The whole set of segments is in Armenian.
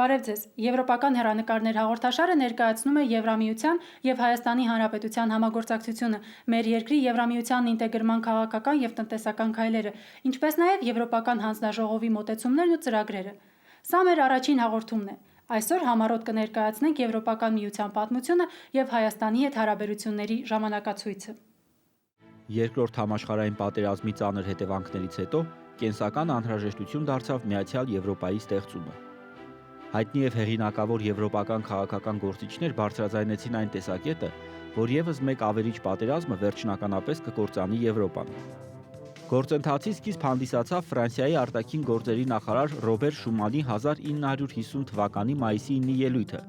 Բարև ձեզ։ Եվրոպական հեռանկարներ հաղորդաշարը ներկայացնում է Եվրամիության եւ Հայաստանի Հանրապետության համագործակցությունը, մեր երկրի Եվրամիության ինտեգրման քաղաքական եւ տնտեսական քայլերը, ինչպես նաեւ Եվրոպական հանձնաժողովի մոտեցումներն ու ծրագրերը։ Սա մեր առաջին հաղորդումն է։ Այսօր համառոտ կներկայացնենք Եվրոպական միության պատմությունը եւ Հայաստանի հետ հարաբերությունների ժամանակացույցը։ Երկրորդ համաշխարհային պատերազմի ծանր հետևանքներից հետո կենսական անհրաժեշտություն դարձավ Միացյալ Եվրոպայի ստեղծումը։ Հայտնի եւ հեղինակավոր եվրոպական քաղաքական գործիչներ բարձրաձայնեցին այն տեսակետը, որ եւս մեկ ավերիչ պատերազմը վերջնականապես կկործանի Եվրոպան։ Գործընթացի սկիզբ հանդիսացավ Ֆրանսիայի արտաքին գործերի նախարար Ռոբեր Շումանի 1950 թվականի մայիսի 9-ի ելույթը,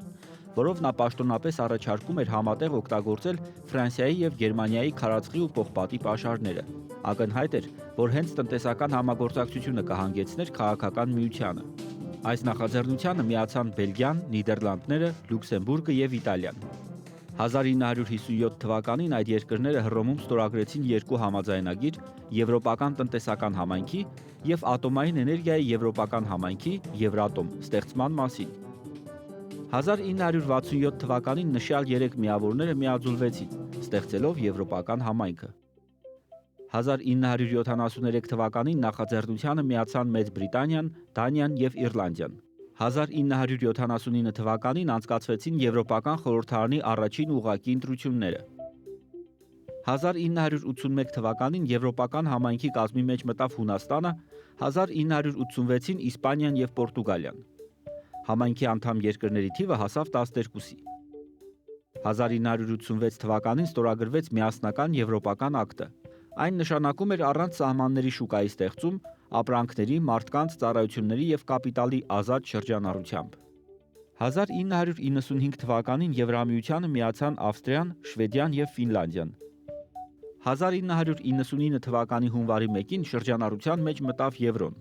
որով նա պաշտոնապես առաջարկում էր համատեղ օգտագործել Ֆրանսիայի եւ Գերմանիայի քարածխի ու պողպատի պաշարները։ Ակնհայտ էր, որ հենց տնտեսական համագործակցությունը կհանգեցներ քաղաքական միությանը։ Այս նախաձեռնությանը միացան Բելգիան, Նիդերլանդները, Լյուքսեմբուրգը եւ Իտալիան։ 1957 թվականին այդ երկրները Հռոմում ստորագրեցին երկու համաձայնագիր Եվրոպական տնտեսական համայնքի եւ ատոմային էներգիայի Եվրոպական համայնքի Եվրատոմ ստեղծման մասին։ 1967 թվականին նշյալ երեք միավորները միաձուլվեցին, ստեղծելով Եվրոպական համայնքը։ 1973 թվականին նախաձեռնությանը միացան Մեծ Բրիտանիան, Դանիան եւ Իռլանդիան։ 1979 թվականին անցկացվեցին Եվրոպական խորհրդարանի առաջին ուղղակի ընտրությունները։ 1981 թվականին Եվրոպական համայնքի կազմի մեջ մտավ Հունաստանը, 1986-ին Իսպանիան եւ Պորտուգալիան։ Համայնքի անդամ երկրների թիվը հասավ 12-ի։ 1986 թվականին ստորագրվեց Միասնական Եվրոպական ակտը։ Այն նշանակում էր առանց սահմանների շուկայի ստեղծում, ապրանքների, մարդկանց, ծառայությունների եւ կապիտալի ազատ շրջանառությամբ։ 1995 թվականին Եվրամիությանը միացան Ավստրիան, Շվեդիան եւ Ֆինլանդիան։ 1999 թվականի հունվարի 1-ին շրջանառության մեջ մտավ Եվրոն։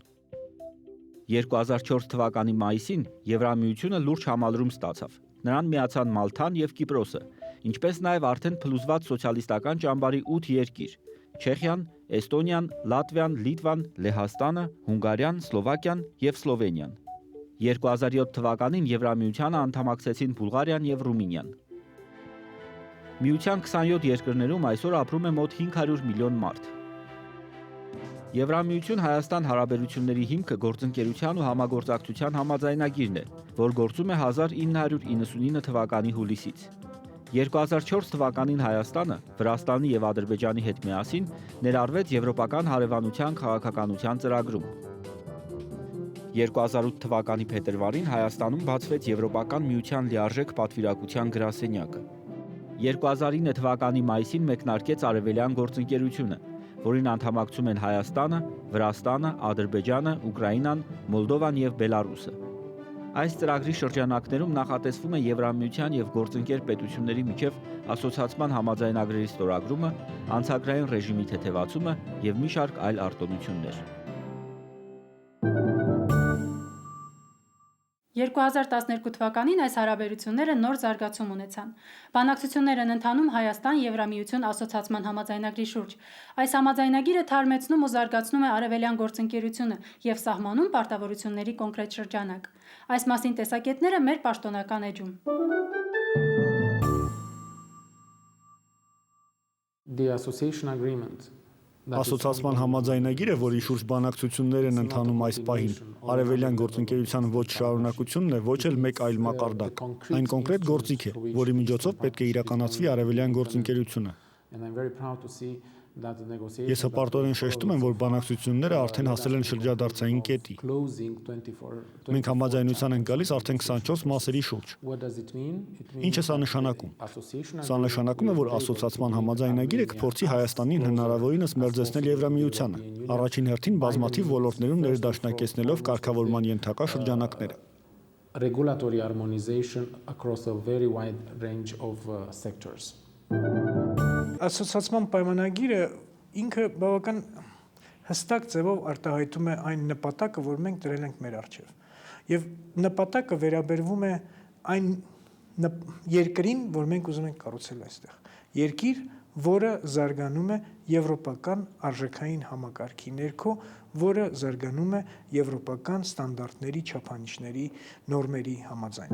2004 թվականի մայիսին Եվրամիությունը լուրջ համալրում ստացավ։ Նրան միացան Մալթան եւ Կիպրոսը, ինչպես նաեւ արդեն փլուզված սոցիալիստական ճամբարի 8 երկիր՝ Չեխիան, Էստոնիան, Լատվիան, Լիտվան, Լեհաստանը, Հունգարիան, Սլովակիան եւ Սլովենիան։ 2007 թվականին Եվրամիությանը անդամակցեցին Բուլղարիան եւ Ռումինիան։ Միության 27 երկրներում այսօր ապրում է մոտ 500 միլիոն մարդ։ Եվրամիություն-Հայաստան հարաբերությունների հիմքը գործընկերության ու համագործակցության համաձայնագիրն է, որ գործում է 1999 թվականի հուլիսից։ 2004 թվականին Հայաստանը, Վրաստանի եւ Ադրբեջանի հետ միասին ներառվեց Եվրոպական հարևանության քաղաքականության ծրագրում։ 2008 թվականի փետրվարին Հայաստանում բացվեց Եվրոպական միության լիարժեք պատվիրակության գրասենյակը։ 2009 թվականի մայիսին մեկնարկեց Արևելյան գործընկերությունը, որին անդամակցում են Հայաստանը, Վրաստանը, Ադրբեջանը, Ուկրաինան, Մոլդովան եւ Բելարուսը։ Այս ծրագրի շրջանակներում նախատեսվում է Եվրամիության եւ գործընկեր պետությունների միջև ասոցիացման համաձայնագրերի ստորագրումը, անցագրային ռեժիմի թեթևացումը եւ մի շարք այլ արտոնություններ։ 2012 թվականին այս հարաբերությունները նոր զարգացում ունեցան։ Բանակցություններ են ընթանում Հայաստան-Եվրամիություն ասոցիացման համաձայնագրի շուրջ։ Այս համաձայնագիրը թարմեցնում ու զարգացնում է արևելյան գործընկերությունը եւ սահմանում պարտավորությունների կոնկրետ շրջանակ։ Այս մասին տեսակետները մեր պաշտոնական էջում։ The association agreement Ասոցիացման համաձայնագիրը, որի շուրջ բանակցություններ են ընթանում այս պահին, արևելյան գործընկերության ոչ շարունակությունն է, ոչ էլ մեկ այլ մակարդակ։ Այն կոնկրետ գործիք է, որի միջոցով պետք է իրականացվի արևելյան գործընկերությունը։ Ես հպարտորեն շեշտում եմ, որ բանակցությունները արդեն հասել են շրջադարձային կետի։ Մենք համաձայնության ենք գալիս արդեն 24 մասերի շուրջ։ Ինչ է սա նշանակում։ Սա նշանակում է, որ ասոցիացման համաձայնագիրը կփորձի Հայաստանին հնարավորինս մերձեցնել Եվրամիությանը, առաջին հերթին բազմաթիվ ոլորտներում ներդաշնակեցնելով կարգավորման ենթակա շրջանակները։ Regulatory harmonization across a very wide range of sectors. Ասոցիացման պայմանագիրը ինքը բավական հստակ ձևով արտահայտում է այն նպատակը, որ մենք դրել ենք մեր առջև։ Եվ նպատակը վերաբերվում է այն երկրին, որ մենք ուզում ենք կառուցել այստեղ։ Երկիր, որը զարգանում է եվրոպական արժեքային համակարգի ներքո, որը զարգանում է եվրոպական ստանդարտների, չափանիշների, նորմերի համաձայն։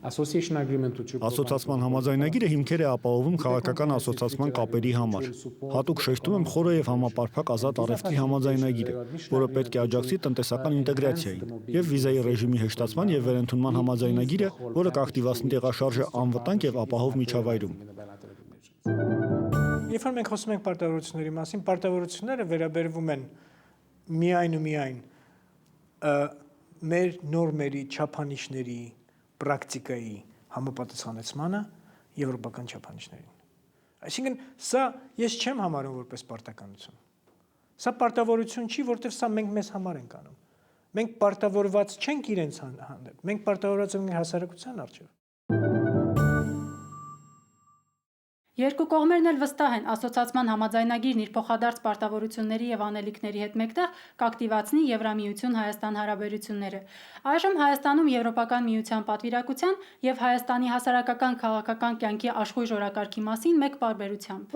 Ասոցիացման համաձայնագիրը հիմքեր է ապահովում քաղաքական ասոցիացման կապերի համար։ Հատուկ շեշտում եմ խորը եւ համապարփակ ազատ առևտրի համաձայնագիրը, որը պետք է աջակցի տնտեսական ինտեգրացիային, եւ վիզայի ռեժիմի հեշտացման եւ վերընդունման համաձայնագիրը, որը կակտիվացնի տեղաշարժը անվտանգ եւ ապահով միջավայրում։ Երբ որ մենք խոսում ենք պարտավորությունների մասին, պարտավորությունները վերաբերվում են միայն ու միայն մեր նորմերի, չափանիշների, պրակտիկայի համապատասխանեցմանը եվրոպական չափանիշներին։ Այսինքն, սա ես չեմ համարում որպես պարտականություն։ Սա պարտավորություն չի, որտեղ սա մենք մեզ համար ենք անում։ Մենք պարտավորված չենք իրենց հանդեպ, մենք պարտավորված ենք հասարակության առջև։ Երկու կողմերն էլ վստահ են, ասոցիացման համաձայնագիրն իր փոխադարձ պարտավորությունների եւ անելիքների հետ մեկտեղ կակտիվացնի Եվրամիություն-Հայաստան հարաբերությունները։ Այժմ Հայաստանում Եվրոպական միության պատվիրակության եւ Հայաստանի հասարակական քաղաքական կյանքի աշխույժ օրակարգի մասին մեկ պարբերությամբ։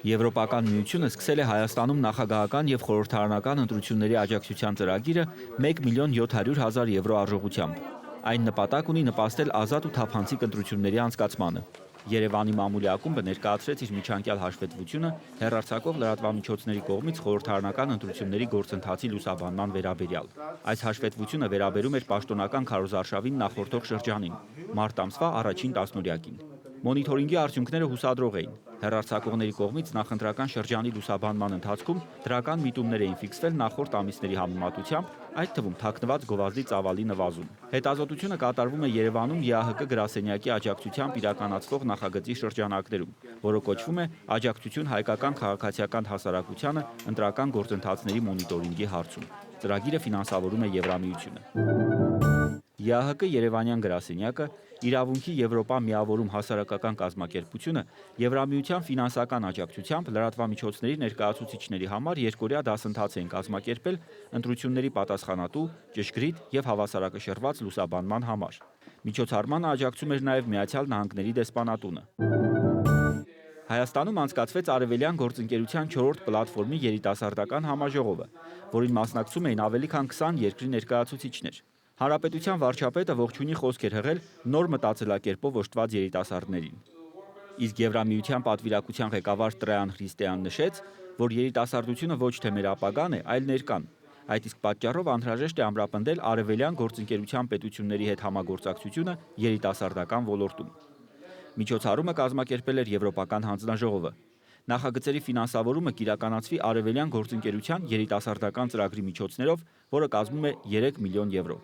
Եվրոպական միությունը սկսել է Հայաստանում նախագահական եւ խորհրդարանական ընտրությունների աջակցության ծրագիրը 1.700.000 եվրո արժողությամբ։ Այն նպատակ ունի նպաստել ազատ ու թափանցիկ ընտրությունների անցկացմանը։ Երևանի մամուլի ակումբը ներկայացրեց իր միջանկյալ հաշվետվությունը հեռարձակող լրատվամիջոցների կողմից խորհրդարանական ընտրությունների գործընթացի լուսաբանման վերաբերյալ։ Այս հաշվետվությունը վերաբերում էր պաշտոնական քարոզարշավին նախորդող շրջանին, մարտ ամսվա առաջին տասնօրյակին։ Մոնիթորինգի արդյունքները հուսադրող էին։ Հեռարձակողների կողմից նախընտրական շրջանի լուսաբանման ընթացքում դրական միտումներ էին ֆիքսվել նախորդ ամիսների համեմատությամբ, այդ թվում թաքնված գովազդի ծավալի նվազում։ Հետազոտությունը կատարվում է Երևանում ԵԱՀԿ գրասենյակի աջակցությամբ իրականացվող նախագծի շրջանակներում, որը կոչվում է «Աջակցություն հայկական քաղաքացիական հասարակությանը ընտրական գործընթացների մոնիտորինգի հարցում»։ Ծրագիրը ֆինանսավորում է Եվրամիությունը։ ԵԱՀԿ Երևանյան գրասենյակը, Իրավունքի Եվրոպա միավորում հասարակական կազմակերպությունը Եվրամիության ֆինանսական աջակցությամբ լրատվամիջոցների ներկայացուցիչների համար երկօրյա դասընթաց են կազմակերպել ընտրությունների պատասխանատու, ճշգրիտ եւ հավասարակշռված լուսաբանման համար։ Միջոցառմանը աջակցում էր նաեւ Միացյալ Նահանգների դեսպանատունը։ Հայաստանում անցկացվեց Արևելյան գործընկերության 4-րդ պլատֆորմի երիտասարդական համաժողովը, որին մասնակցում էին ավելի քան 20 երկրի ներկայացուցիչներ։ Հանրապետության վարչապետը ողջույնի խոսք էր հղել նոր մտածելակերպով օժտված երիտասարդներին։ Իսկ Եվրամիության պատվիրակության ղեկավար Տրայան Խրիստեան նշեց, որ երիտասարդությունը ոչ թե մեր ապագան է, այլ ներկան։ Այդ իսկ պատճառով անհրաժեշտ է ամրապնդել Արևելյան գործընկերության պետությունների հետ համագործակցությունը երիտասարդական ոլորտում։ Միջոցառումը կազմակերպել էր Եվրոպական հանձնաժողովը։ Նախագծերի ֆինանսավորումը կիրականացվի Արևելյան գործընկերության երիտասարդական ծրագրի միջոցներով, որը կազմում է 3 միլիոն եվրո։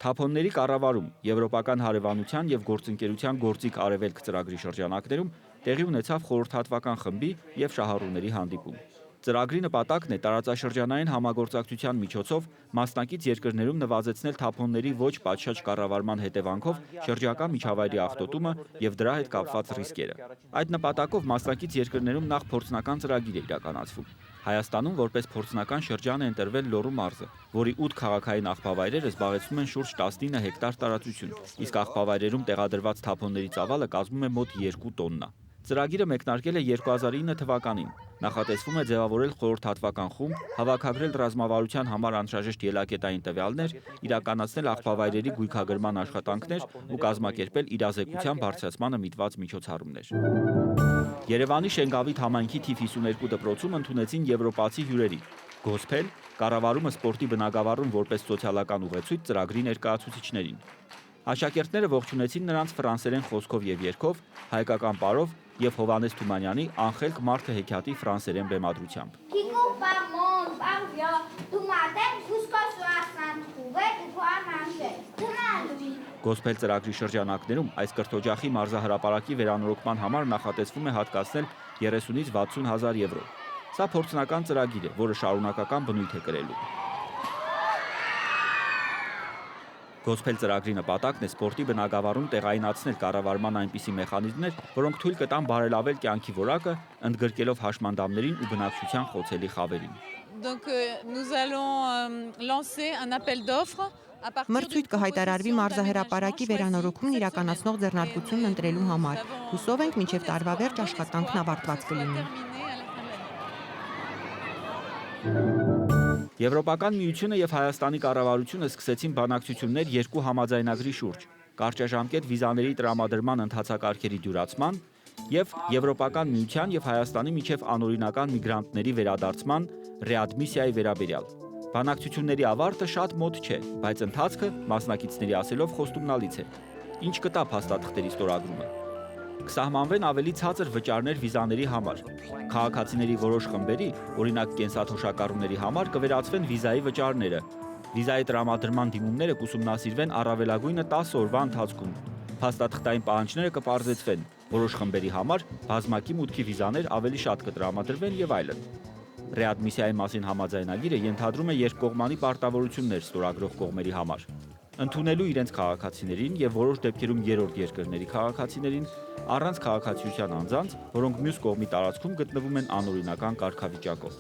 Թափոնների կառավարում Եվրոպական հարևանության եւ գործընկերության գործիք արևելք ծրագրի շրջանակներում տեղի ունեցավ խորհրդատվական խմբի եւ շահառուների հանդիպում։ Ծրագրի նպատակն է տարածաշրջանային համագործակցության միջոցով մասնակից երկրներում նվազեցնել թափոնների ոչ պատշաճ կառավարման հետևանքով շրջակա միջավայրի աղտոտումը եւ դրա հետ կապված ռիսկերը։ Այդ նպատակով մասնակից երկրներում նախ փորձնական ծրագիր է իրականացվում։ Հայաստանում որպես փորձնական շրջան է ընտրվել Լոռու մարզը, որի 8 քաղաքային աղբավայրերը զբաղեցնում են շուրջ 19 հեկտար տարածություն, իսկ աղբավայրերում տեղադրված թափոնների ծավալը կազմում է մոտ 2 տոննա։ Ծրագիրը մեկնարկել է 2009 թվականին։ Նախատեսվում է ձևավորել խորհրդատվական խումբ, հավաքագրել ռազմավարության համար անհրաժեշտ ելակետային տվյալներ, իրականացնել աղբավայրերի գույքագրման աշխատանքներ ու կազմակերպել իրազեկության բարձրացմանը միտված միջոցառումներ։ Երևանի Շենգավիթ համայնքի թիվ 52 դպրոցում ընդունեցին եվրոպացի հյուրերի Գոսփել, կառավարումը սպորտի բնագավառում որպես սոցիալական ուղեցույց ծրագրի ներկայացուցիչներին։ Աշակերտները ողջունեցին նրանց ֆրանսերեն խոսքով եւ երգով, հայկական պարով եւ Հովանես Թումանյանի Անխելք մարդը հեքիաթի ֆրանսերեն բեմադրությամբ։ Գոսփել ծրագրի շրջանակներում այս կրթօջախի մարզահրապարակի վերանորոգման համար նախատեսվում է հատկացնել 30-ից 60 հազար եվրո։ Սա փորձնական ծրագիր է, որը շարունակական բնույթ է կրելու։ Գոսփել ծրագրի նպատակն է սպորտի բնագավառում տեղայնացնել կառավարման այնպիսի մեխանիզմներ, որոնք թույլ կտան բարելավել կյանքի որակը, ընդգրկելով հաշմանդամներին ու բնակչության խոցելի խավերին։ Donc nous allons lancer un appel d'offres Մրցույթ կհայտարարվի մարզահրապարակի վերանորոգումն իրականացնող ձեռնարկությունն ընտրելու համար։ Հուսով ենք մինչև տարվա վերջ աշխատանքն ավարտված կլինի։ Եվրոպական միությունը եւ Հայաստանի կառավարությունը սկսեցին բանակցություններ երկու համաձայնագրի շուրջ՝ կարճաժամկետ վիզաների տրամադրման ընթացակարգերի դյուրացման եւ Եվրոպական միության եւ Հայաստանի միջև անօրինական միգրանտների վերադարձման ռեադմիսիայի վերաբերյալ։ Բանակցությունների ավարտը շատ մոտ չէ, բայց ընթացքը մասնակիցների ասելով խոստումնալից է։ Ինչ կտա փաստաթղթերի ստորագրումը։ Կսահմանվեն ավելի ցածր վճարներ վիզաների համար։ Քաղաքացիների որոշ խմբերի, օրինակ կենսաթոշակառուների համար կվերացվեն վիզայի վճարները։ Վիզայի տրամադրման դիմումները կուսումնասիրվեն առավելագույնը 10 օրվա ընթացքում։ Փաստաթղթային պահանջները կպարզեցվեն։ Որոշ խմբերի համար բազմակի մուտքի վիզաներ ավելի շատ կտրամադրվեն եւ այլն։ Ռեադմիսիայի մասին համաձայնագիրը ենթադրում է երկկողմանի պարտավորություններ ստորագրող կողմերի համար։ Ընդունելու իրենց քաղաքացիներին եւ որոշ դեպքերում երրորդ երկրների քաղաքացիներին առանց քաղաքացիության անձանց, որոնք մյուս կողմի տարածքում գտնվում են անօրինական կարգավիճակով։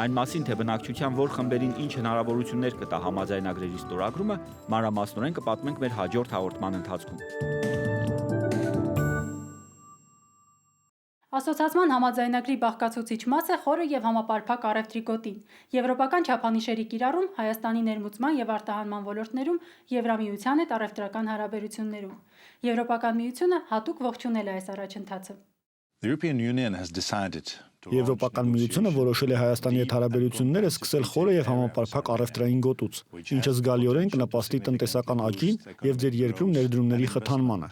Այն մասին, թե բնակչության որ խմբերին ինչ հնարավորություններ կտա համաձայնագրերի ստորագրումը, մանրամասնորեն կպատմենք մեր հաջորդ հաղորդման ընթացքում։ Ասոցիացման համաձայնագրի բաղկացուցիչ մաս է խորը եւ համապարփակ առևտրի գոտին։ Եվրոպական չափանիշերի կիրառում Հայաստանի ներմուծման եւ արտահանման ոլորտներում Եվրամիության հետ առևտրական հարաբերություններում։ Եվրոպական միությունը հատուկ ողջունել է այս առաջընթացը։ Եվրոպական միությունը որոշել է Հայաստանի հետ հարաբերությունները սկսել խորը եւ համապարփակ առևտրային գոտուց, ինչը զգալիորեն կնպաստի տնտեսական աճին եւ ձեր երկրում ներդրումների խթանմանը։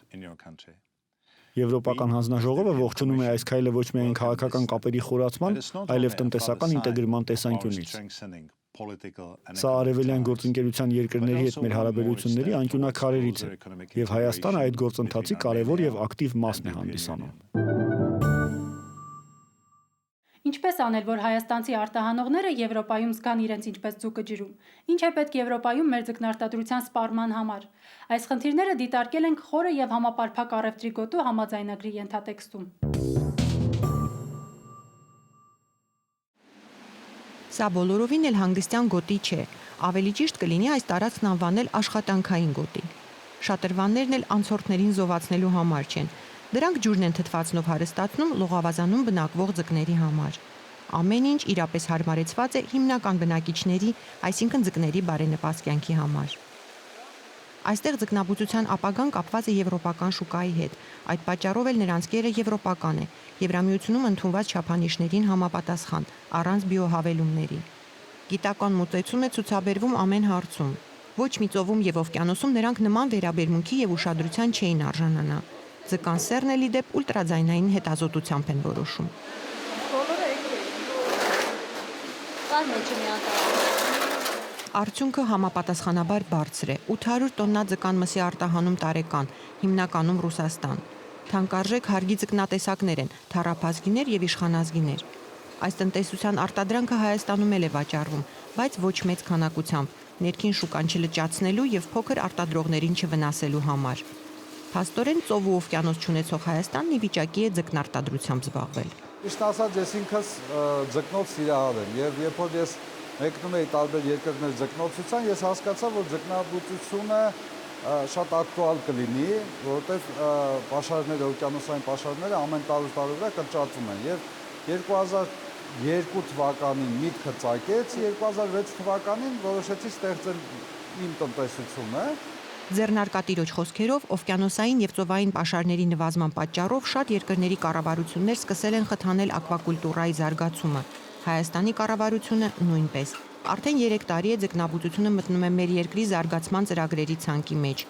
Եվրոպական հանձնաժողովը ողջունում է այս քայլը ոչ միայն քաղաքական կապերի խորացման, այլև տնտեսական ինտեգրման տեսանկյունից։ Սա արևելյան գործընկերության երկրների հետ մեր հարաբերությունների անկյունաքարերից է, եւ Հայաստանը այդ գործընթացի կարևոր եւ ակտիվ մասն է հանդիսանում։ Ինչպես անել, որ հայաստանցի արտահանողները Եվրոպայում զգան իրենց ինչպես ձուկը ջրում։ Ինչ է պետք Եվրոպայում մեր ձկնարտադրության սպառման համար։ Այս խնդիրները դիտարկել ենք խորը եւ համապարփակ առևտրի գոտու համաձայնագրի ենթատեքստում։ Սա բոլորովին էլ հանգստյան գոտի չէ, ավելի ճիշտ կլինի այս տարածքն անվանել աշխատանքային գոտի։ Շատրվաններն էլ անցորդներին զովացնելու համար չեն։ Դրանք ջուրն են թթվածնով հարստացնում լողավազանում բնակվող ձկների համար։ Ամեն ինչ իրապես հարմարեցված է հիմնական բնակիչների, այսինքն ձկների բարենպաստ կյանքի համար։ Այստեղ ձկնաբուծության ապագան կապված է եվրոպական շուկայի հետ, այդ պատճառով էլ նրանց կերը եվրոպական է, Եվրամիությունում ընդունված չափանիշներին համապատասխան, առանց բիոհավելումների։ Գիտական մոտեցում է ցուցաբերվում ամեն հարցում։ Ոչ մի ծովում եւ օվկիանոսում նրանք նման վերաբերմունքի եւ ուշադրության չէին արժանանա։ Ձկան սեռն էլի դեպ ուլտրաձայնային հետազոտությամբ են որոշում։ Արդյունքը համապատասխանաբար բարձր է՝ 800 տոննա ձկան մսի արտահանում տարեկան, հիմնականում Ռուսաստան։ Թանկարժեք հարգի ձկնատեսակներ են՝ թառափազգիներ եւ իշխանազգիներ։ Այս տնտեսության արտադրանքը Հայաստանում էլ է վաճառվում, բայց ոչ մեծ քանակությամբ, ներքին շուկան չլճացնելու եւ փոքր արտադրողներին չվնասելու համար։ Փաստորեն ծով ու օվկիանոս չունեցող Հայաստանն ի վիճակի է ձկնարտադրությամբ զբաղվել։ Ճիշտ ասած, ես ինքս ձկնոց սիրահար եմ եւ երբ որ ես մեկնում էի տարբեր երկրներ ձկնոցության, ես հասկացա, որ ձկնաբուծությունը շատ ակտուալ կլինի, որովհետեւ պաշարները, օվկիանոսային պաշարները ամեն տարի վրա կրճատվում են եւ 2002 թվականին միտքը ծագեց, 2006 թվականին որոշեցի ստեղծել իմ տնտեսությունը։ Ձեռնարկատիրոջ խոսքերով օվկիանոսային եւ ծովային պաշարների նվազման պատճառով շատ երկրների կառավարություններ սկսել են խթանել ակվակուլտուրայի զարգացումը։ Հայաստանի կառավարությունը նույնպես։ Արդեն 3 տարի է ձկնաբուծությունը մտնում է մեր երկրի զարգացման ծրագրերի ցանկի մեջ։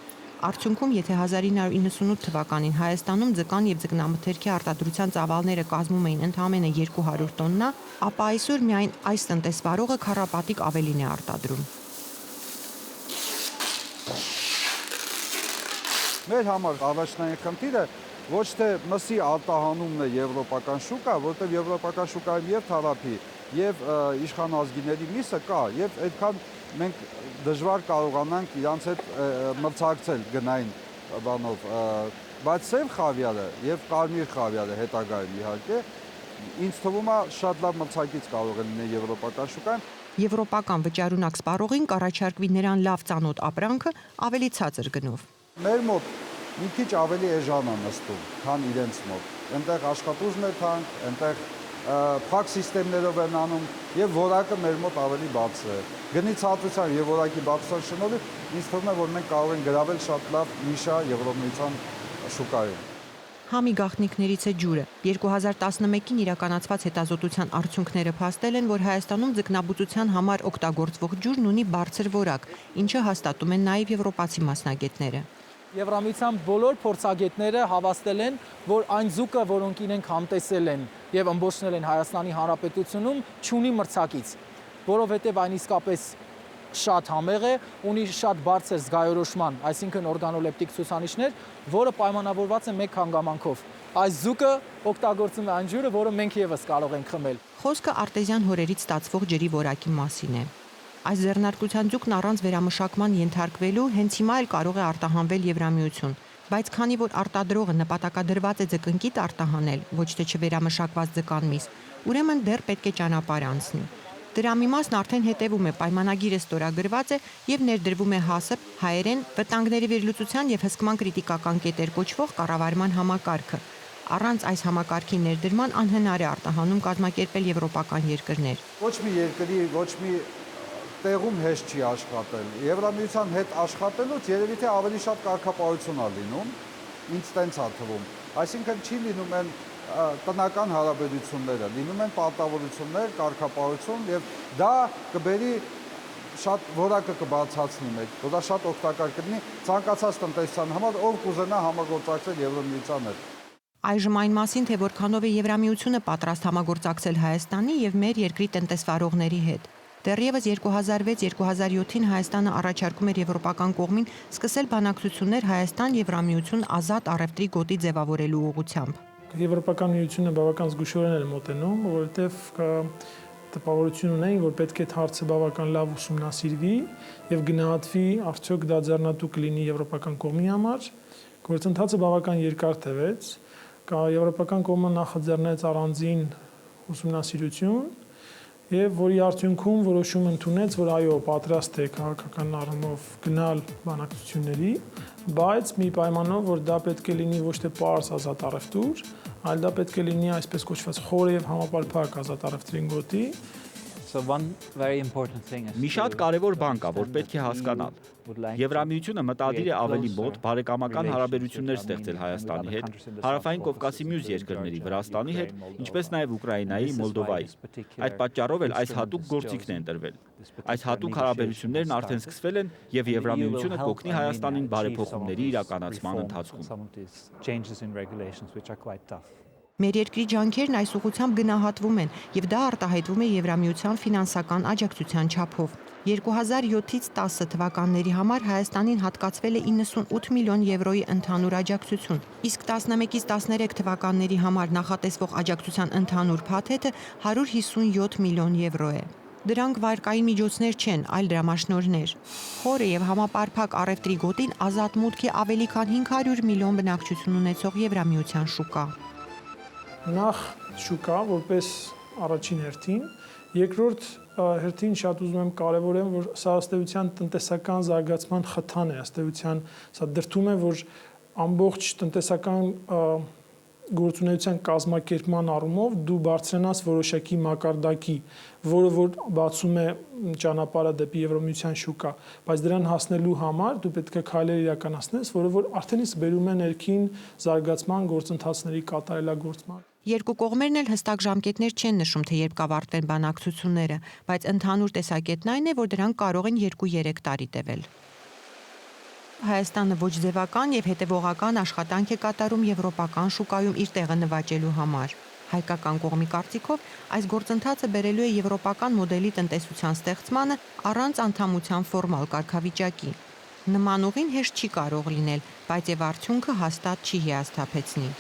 Արդյունքում, եթե 1998 թվականին Հայաստանում ձկան եւ ձկնամթերքի արտադրության ծավալները կազմում էին ընդամենը 200 տոննա, ապա այսօր միայն այս տնտեսվարողը քառապատիկ ավելին է արտադրում։ Մեր համար առաջնային խնդիրը ոչ թե մսի արտահանումն է եվրոպական շուկա, որտեղ եվրոպական շուկայում եւ թարափի եւ իշխանազգիների միսը կա եւ այդքան մենք դժվար կարողանանք իրանց հետ մրցակցել գնային բանով, բայց սև խավիարը եւ կարմիր խավիարը հետագայում իհարկե ինձ թվում է շատ լավ մրցակից կարող է լինել եվրոպական շուկայում։ Եվրոպական վճարունակ սպառողին կառաջարկվի նրան լավ ծանոթ ապրանքը ավելի ցածր գնով։ Մեր մոտ մի քիչ ավելի էժան է նստում, քան իրենց մոտ։ Այնտեղ աշխատուժն է թանկ, այնտեղ փակ սիստեմներով են անում եւ որակը մեր մոտ ավելի բարձր է։ Գնի ցածրության եւ որակի բարձրության շնորհիվ ինձ թվում է, որ մենք կարող ենք գրավել շատ լավ նիշա Եվրոմիության շուկայում։ Համի գաղտնիքներից է ջուրը։ 2011-ին իրականացված հետազոտության արդյունքները փաստել են, որ Հայաստանում ձկնաբուծության համար օգտագործվող ջուրն ունի բարձր որակ, ինչը հաստատում են նաև եվրոպացի մասնագետները։ Եվրամիության բոլոր փորձագետները հավաստել են, որ այն ձուկը, որոնք իրենք համտեսել են եւ ըմբոշխնել են Հայաստանի Հանրապետությունում, չունի մրցակից, որովհետեւ այն իսկապես շատ համեղ է, ունի շատ բարձր զգայորոշման, այսինքն օրգանոլեպտիկ ցուցանիշներ, որը պայմանավորված է մեկ հանգամանքով։ Այս ձուկը օգտագործում է այն ջուրը, որը մենք եւս կարող ենք խմել։ Խոսքը արտեզյան հորերից ստացվող ջրի որակի մասին է։ Այս ձեռնարկության ձուկն առանց վերամշակման ենթարկվելու հենց հիմա էլ կարող է արտահանվել Եվրամիություն, բայց քանի որ արտադրողը նպատակադրված է ձկնկիտ արտահանել, ոչ թե չվերամշակված ձկանմիս, ուրեմն դեռ պետք է ճանապարհ անցնի։ Դրա մի մասն արդեն հետևում է, պայմանագիրը ստորագրված է եւ ներդրվում է ՀԱՍՊ հայերեն վտանգների վերլուծության եւ հսկման կրիտիկական կետեր կոչվող կառավարման համակարգը։ Առանց այս համակարգի ներդրման անհնար է արտահանում կազմակերպել եվրոպական երկրներ։ Ոչ մի երկրի, ոչ մի տեղում հեշտ չի աշխատել։ Եվրամիության հետ աշխատելուց երևի թե ավելի շատ կարգապահություն է լինում, ինձ տենց է թվում։ Այսինքն չի լինում են տնական հարաբերությունները, լինում են պարտավորություններ, կարգապահություն եւ դա կբերի շատ որակը կբարձրացնի մեկ, որ դա շատ օգտակար կլինի ցանկացած տնտեսության համար, ով կուզենա համագործակցել Եվրամիության հետ։ Այժմ այն մասին, թե որքանով է Եվրամիությունը պատրաստ համագործակցել Հայաստանի եւ մեր երկրի տնտեսվարողների հետ։ Դեռևս 2006-2007-ին Հայաստանը առաջարկում էր եվրոպական կողմին սկսել բանակցություններ Հայաստան-Եվրամիություն ազատ առևտրի գոտի ձևավորելու ուղղությամբ։ Եվրոպական միությունը բավական զգուշորեն էր մոտենում, որովհետև տպավորություն ունեին, որ պետք է այդ հարցը բավական լավ ուսումնասիրվի եւ գնահատվի, արդյոք դա ձեռնատու կլինի եվրոպական կողմի համար։ Գործընթացը բավական երկար տևեց, եվրոպական կողմը նախաձեռնեց առանձին ուսումնասիրություն եւ որի արդյունքում որոշում ընդունեց, որ այո, պատրաստ է քաղաքական առումով գնալ բանակցությունների, բայց մի պայմանով, որ դա պետք է լինի ոչ թե պարզ ազատ առևտուր, այլ դա պետք է լինի այսպես կոչված խոր եւ համապարփակ ազատ առևտրին գոտի։ Մի շատ կարևոր բան կա, որ պետք է հասկանալ։ Եվրամիությունը մտադիր է ավելի մոտ բարեկամական հարաբերություններ ստեղծել Հայաստանի հետ, Հարավային Կովկասի մյուս երկրների, Վրաստանի հետ, ինչպես նաև Ուկրաինայի, Մոլդովայի։ Այդ պատճառով էլ այս հատուկ գործիքն է ընտրվել։ Այս հատուկ հարաբերություններն արդեն սկսվել են եւ Եվրամիությունը կօգնի Հայաստանին բարեփոխումների իրականացման ընթացքում։ Մեր երկրի ջանքերն այս ուղղությամբ գնահատվում են եւ դա արտահայտվում է Եվրամիության ֆինանսական աջակցության չափով։ 2007-ից 10 թվականների համար Հայաստանին հատկացվել է 98 միլիոն եվրոյի ընդհանուր աջակցություն, իսկ 11-ից 13 թվականների համար նախատեսվող աջակցության ընդհանուր փաթեթը 157 միլիոն եվրո է։ Դրանք վարկային միջոցներ չեն, այլ դրամաշնորհներ։ Խորը եւ համապարփակ առևտրի գոտին ազատ մուտք է ավելի քան 500 միլիոն բնակչություն ունեցող Եվրամիության շուկա։ Նախ շուկա որպես առաջին հերթին, երկրորդ հերթին շատ ուզում եմ կարևորեմ, որ սա ըստ էության տնտեսական զարգացման խթան է, ըստ էության սա դրդում է, որ ամբողջ տնտեսական գործունեության կազմակերպման առումով դու բարձրանաս որոշակի մակարդակի, որը որ բացում է ճանապարհը դեպի Եվրամիության շուկա, բայց դրան հասնելու համար դու պետք է քայլեր իրականացնես, որը որ արդեն իսկ բերում է ներքին զարգացման գործընթացների կատարելագործման։ Երկու կողմերն էլ հստակ ժամկետներ չեն նշում, թե երբ կավարտվեն բանակցությունները, բայց ընդհանուր տեսակետն այն է, որ դրանք կարող են 2-3 տարի տևել։ Հայաստանը ոչ ձևական եւ հետեւողական աշխատանք է կատարում եվրոպական շուկայում իր տեղը նվաճելու համար։ Հայկական կողմի կարծիքով այս գործընթացը բերելու է եվրոպական մոդելի տնտեսության ստեղծմանը առանց անդամության ֆորմալ կարգավիճակի։ Նման ուղին հեշտ չի կարող լինել, բայց եւ արդյունքը հաստատ չի հիասթափեցնի։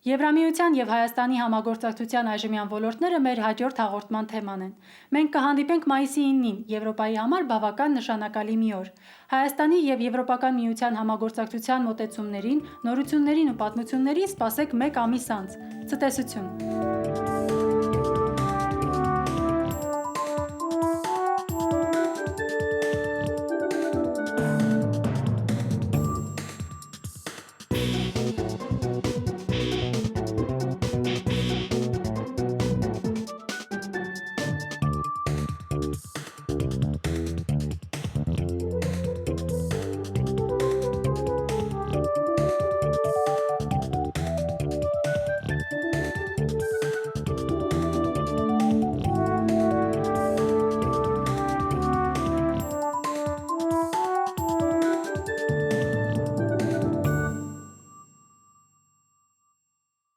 Եվրամիության եւ Հայաստանի համագործակցության այժմյան ոլորտները մեր հաջորդ հաղորդման թեման են։ Մենք կհանդիպենք մայիսի 9-ին, Եվրոպայի համար բավական նշանակալի մի օր։ Հայաստանի եւ Եվրոպական միության համագործակցության մոտեցումներին, նորություններին ու պատմություններին սպասեք մեկ ամիս անց։ Ցտեսություն։